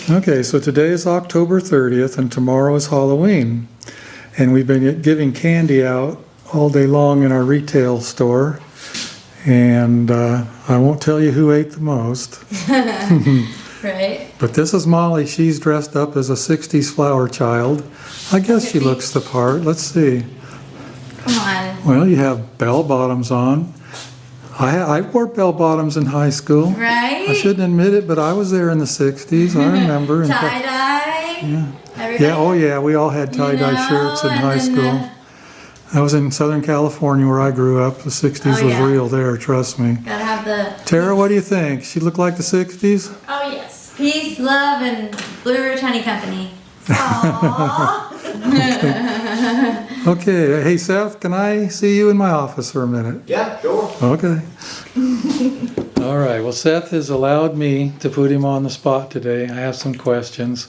Okay, so today is October 30th and tomorrow is Halloween. And we've been giving candy out all day long in our retail store. And I won't tell you who ate the most. Right. But this is Molly. She's dressed up as a 60s flower child. I guess she looks the part. Let's see. Come on. Well, you have bell bottoms on. I wore bell bottoms in high school. Right? I shouldn't admit it, but I was there in the 60s. I remember. Tie-dye. Yeah. Everybody? Yeah, oh yeah, we all had tie-dye shirts in high school. I was in Southern California where I grew up. The 60s was real there, trust me. Gotta have the... Tara, what do you think? She looked like the 60s? Oh, yes. Peace, love, and Blue Ridge Honey Company. Aww. Okay, hey Seth, can I see you in my office for a minute? Yeah, sure. Okay. All right, well Seth has allowed me to put him on the spot today. I have some questions.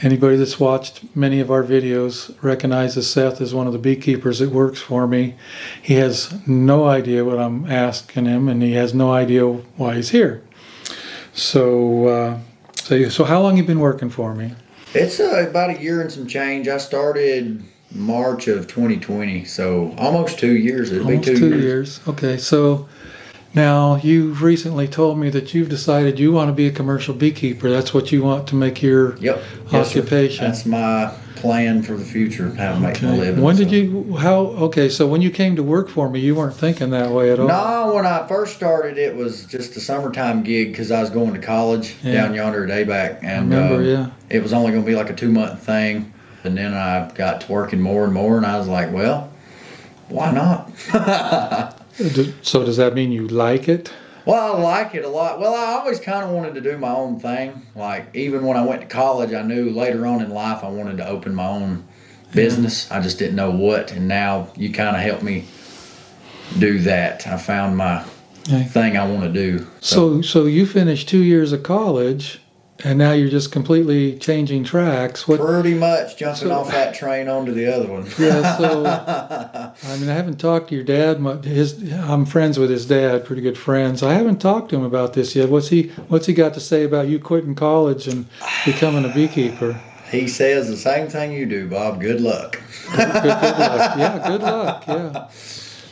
Anybody that's watched many of our videos recognizes Seth as one of the beekeepers that works for me. He has no idea what I'm asking him, and he has no idea why he's here. So how long have you been working for me? It's about a year and some change. I started March of 2020, so almost 2 years. It'll Almost be 2 years. Okay, so now you've recently told me that you've decided you want to be a commercial beekeeper. That's what you want to make your occupation. Yes, that's my plan for the future, how to make my living. When did you, so when you came to work for me, you weren't thinking that way at all? No, when I first started, it was just a summertime gig because I was going to college down yonder at ABAC. And I remember, it was only going to be like a 2-month thing. And then I got to working more and more, and I was like, well, why not? So does that mean you like it? Well, I like it a lot. Well, I always kind of wanted to do my own thing. Like, even when I went to college, I knew later on in life I wanted to open my own business. I just didn't know what, and now you kind of helped me do that. I found my thing I want to do. So you finished 2 years of college, and now you're just completely changing tracks. Pretty much jumping off that train onto the other one. Yeah, so, I mean, I haven't talked to your dad much. I'm friends with his dad, pretty good friends. I haven't talked to him about this yet. What's he got to say about you quitting college and becoming a beekeeper? He says the same thing you do, Bob. Good luck. Good luck. Yeah, good luck, yeah.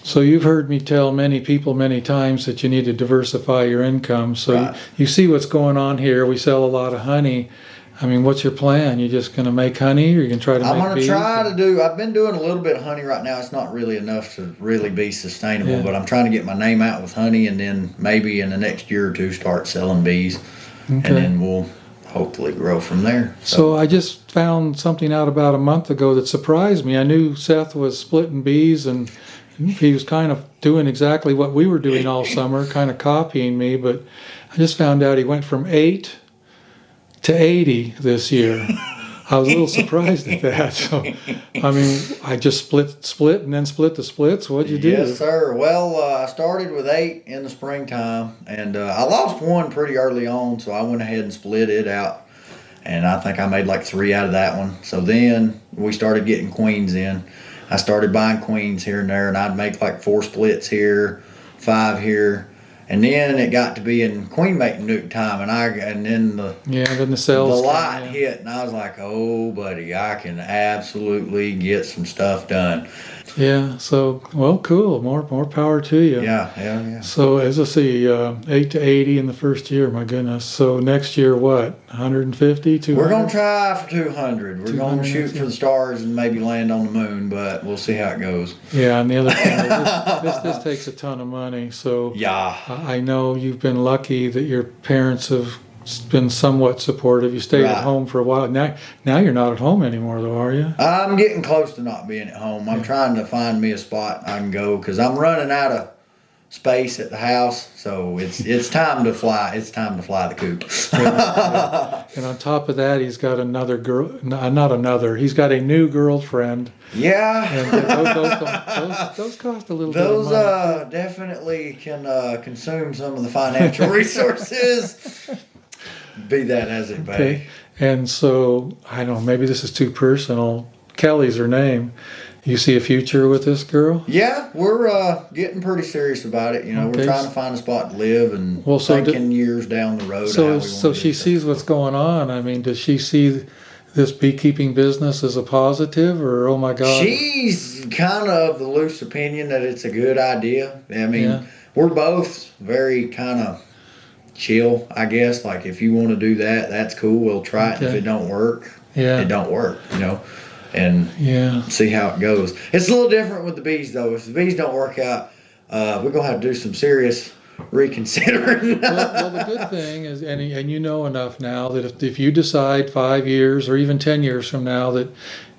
So you've heard me tell many people many times that you need to diversify your income. So you see what's going on here. We sell a lot of honey. I mean, what's your plan? You just going to make honey, or you can try to make bees? I'm going to try to do, I've been doing a little bit of honey right now. It's not really enough to really be sustainable, but I'm trying to get my name out with honey, and then maybe in the next year or two start selling bees, and then we'll hopefully grow from there. So I just found something out about a month ago that surprised me. I knew Seth was splitting bees, and he was kind of doing exactly what we were doing all summer, kind of copying me, but I just found out he went from 8 to 80 this year. I was a little surprised at that. So, I mean, I just split and then split the splits. What'd you do? Yes, sir. Well, I started with 8 in the springtime, and I lost one pretty early on, so I went ahead and split it out, and I think I made like 3 out of that one. So then we started getting queens in. I started buying queens here and there, and I'd make like 4 splits here, 5 here, and then it got to be in queen mating nuke time, and then the light hit, and I was like, oh buddy, I can absolutely get some stuff done. Yeah, so, well, cool. More power to you. Yeah. So, as I see, 8 to 80 in the first year, my goodness. So, next year, what, 150, 200? We're going to try for 200. We're going to shoot for the stars and maybe land on the moon, but we'll see how it goes. Yeah, and the other thing, this takes a ton of money. So, I know you've been lucky that your parents have been somewhat supportive. You stayed at home for a while. Now you're not at home anymore, though, are you? I'm getting close to not being at home. I'm trying to find me a spot I can go because I'm running out of space at the house. So it's time to fly. It's time to fly the coop. And on top of that, he's got another girl. Not another. He's got a new girlfriend. Yeah. And those cost a little bit of money. Those definitely can consume some of the financial resources. Be that as it may. Okay. And so, I don't know, maybe this is too personal. Kelly's her name. You see a future with this girl? Yeah, we're getting pretty serious about it. You know, Okay. we're trying to find a spot to live and Well, so thinking years down the road. how So, we wanna so do she stuff. sees what's going on. I mean, does she see this beekeeping business as a positive, or oh my God? She's kind of the loose opinion that it's a good idea. I mean, Yeah. we're both very kind of chill, I guess. Like, if you want to do that, that's cool. We'll try it. And if Okay. it don't work, Yeah. it don't work, you know, and Yeah. see how it goes. It's a little different with the bees, though. If the bees don't work out, we're going to have to do some serious reconsidering. Well, the good thing is, and you know enough now that if you decide 5 years or even 10 years from now that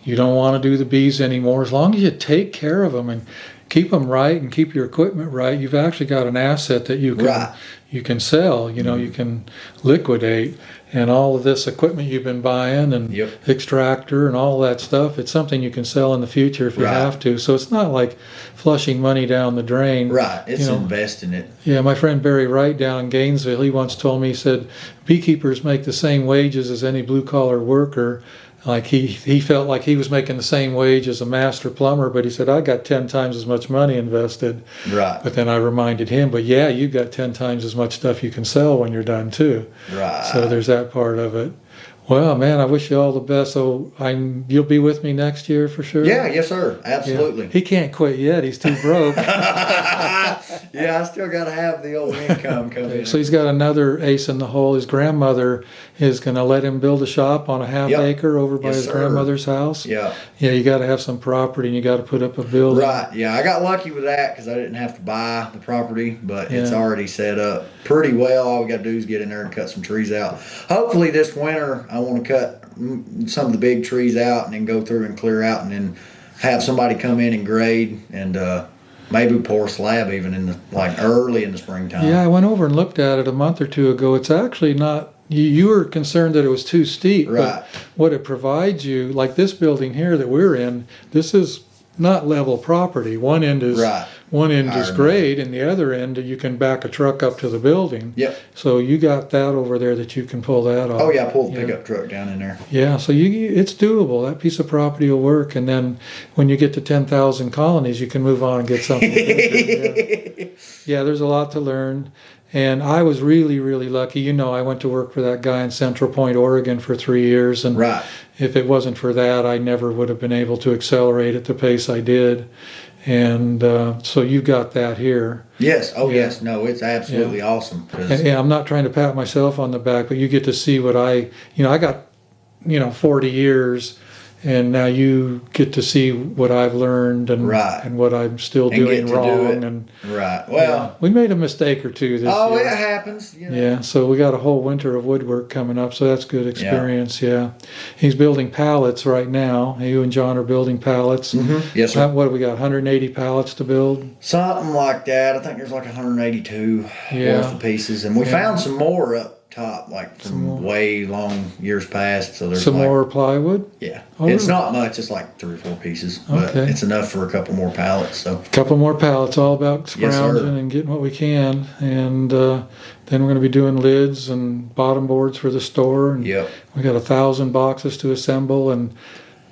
you don't want to do the bees anymore, as long as you take care of them and keep them right and keep your equipment right, you've actually got an asset that you can Right. you can sell. You know, you can liquidate, and all of this equipment you've been buying and Yep. extractor and all that stuff. It's something you can sell in the future if you Right. have to. So it's not like flushing money down the drain. Right. It's You know, investing it. yeah, my friend Barry Wright down in Gainesville, he once told me, he said, beekeepers make the same wages as any blue collar worker. Like he felt like he was making the same wage as a master plumber, but he said, I got 10 times as much money invested. Right. But then I reminded him, but yeah, you got 10 times as much stuff you can sell when you're done too. Right. So there's that part of it. Well, man, I wish you all the best. So you'll be with me next year for sure? Yeah, yes, sir. Yeah. Absolutely. He can't quit yet. He's too broke. Yeah, I still got to have the old income come in. So he's got another ace in the hole. His grandmother is going to let him build a shop on a half Yep. acre over by Yes, his sir. grandmother's house. Yeah. Yeah, you got to have some property and you got to put up a building. Right. Yeah, I got lucky with that because I didn't have to buy the property, but it's Yeah. already set up pretty well. All we got to do is get in there and cut some trees out. Hopefully this winter, I want to cut some of the big trees out and then go through and clear out and then have somebody come in and grade and maybe pour a slab even in the early in the springtime. Yeah, I went over and looked at it a month or two ago. It's actually not. You were concerned that it was too steep, Right. but what it provides you, like this building here that we're in, this is not level property. One end is Right. one end I is remember. grade, and the other end you can back a truck up to the building. Yep. So you got that over there that you can pull that off. Oh yeah, pull the Yeah. pickup truck down in there. Yeah, so it's doable. That piece of property will work, and then when you get to 10,000 colonies, you can move on and get something bigger. Yeah. Yeah, there's a lot to learn, and I was really, really lucky. You know, I went to work for that guy in Central Point, Oregon, for 3 years, and Right. if it wasn't for that, I never would have been able to accelerate at the pace I did. And so you got that here. Yes. Oh Yeah. yes. No, it's absolutely awesome. 'Cause- And I'm not trying to pat myself on the back, but you get to see what I got, 40 years, and now you get to see what I've learned and Right. and what I'm still And doing get to do wrong. it. And Right. Well. we made a mistake or two this Oh, year. it happens. You know. Yeah, so we got a whole winter of woodwork coming up, so that's good experience. Yeah, he's building pallets right now. You and John are building pallets. Yes, sir. What do we got? 180 pallets to build. Something like that. I think there's like 182 Yeah. worth of pieces, and we Yeah. found some more up top, like from way long years past. So there's Some like, more plywood. Yeah, Oh, it's really? not much. It's like 3 or 4 pieces, but Okay. it's enough for a couple more pallets. So A couple more pallets, all about Yes, sir. scrounging and getting what we can. And then we're going to be doing lids and bottom boards for the store. And yep, we got 1,000 boxes to assemble and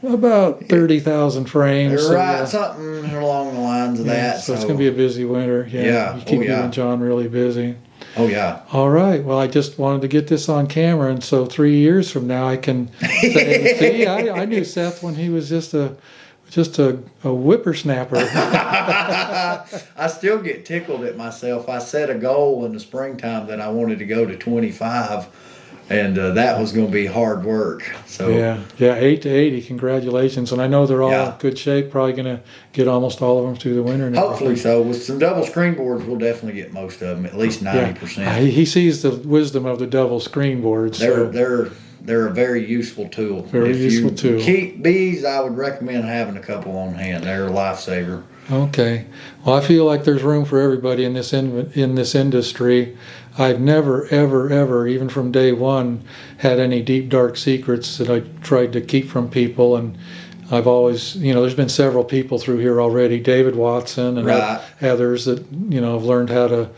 about 30,000 frames. you're So, right. yeah. Something along the lines of Yeah, that. so it's going to be a busy winter. Yeah, Yeah. You keep Oh, you yeah. and John really busy. oh yeah, All right. Well, I just wanted to get this on camera, and so 3 years from now, I can say, "See, I knew Seth when he was just a whippersnapper." I still get tickled at myself. I set a goal in the springtime that I wanted to go to 25, and that was going to be hard work. So Yeah, 8 to 80. Congratulations, and I know they're all Yeah. in good shape. Probably going to get almost all of them through the winter. And hopefully everything. so. With some double screen boards, we'll definitely get most of them, at least 90%. He sees the wisdom of the double screen boards. So. They're a very useful tool. Very if useful you tool. keep bees, I would recommend having a couple on hand. They're a lifesaver. Okay. Well, I feel like there's room for everybody in this industry. I've never, ever, ever, even from day one, had any deep, dark secrets that I tried to keep from people. And I've always, there's been several people through here already, David Watson and Right. others that, have learned how to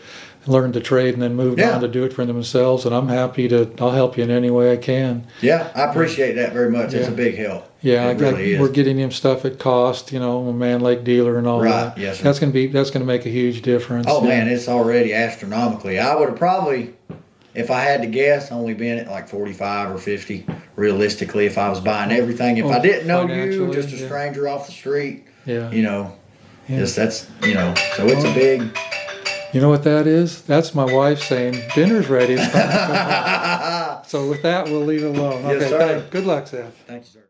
learned the trade and then moved Yeah. on to do it for themselves. And I'm happy to. I'll help you in any way I can. Yeah, I appreciate that very much. It's Yeah. a big help. Yeah, It really is. we're getting him stuff at cost. A Man Lake dealer and all Right, that. yes, sir. That's gonna make a huge difference. Oh Yeah. man, it's already astronomically. I would have probably, if I had to guess, only been at like 45 or 50 realistically if I was buying everything. If I didn't know you, financially, just a yeah. stranger off the street, Yeah. Yeah. just that's, so it's a big. You know what that is? That's my wife saying dinner's ready. It's time to come home. So with that, we'll leave it alone. Yes, Okay, sir. Good luck, Seth. Thank you, sir.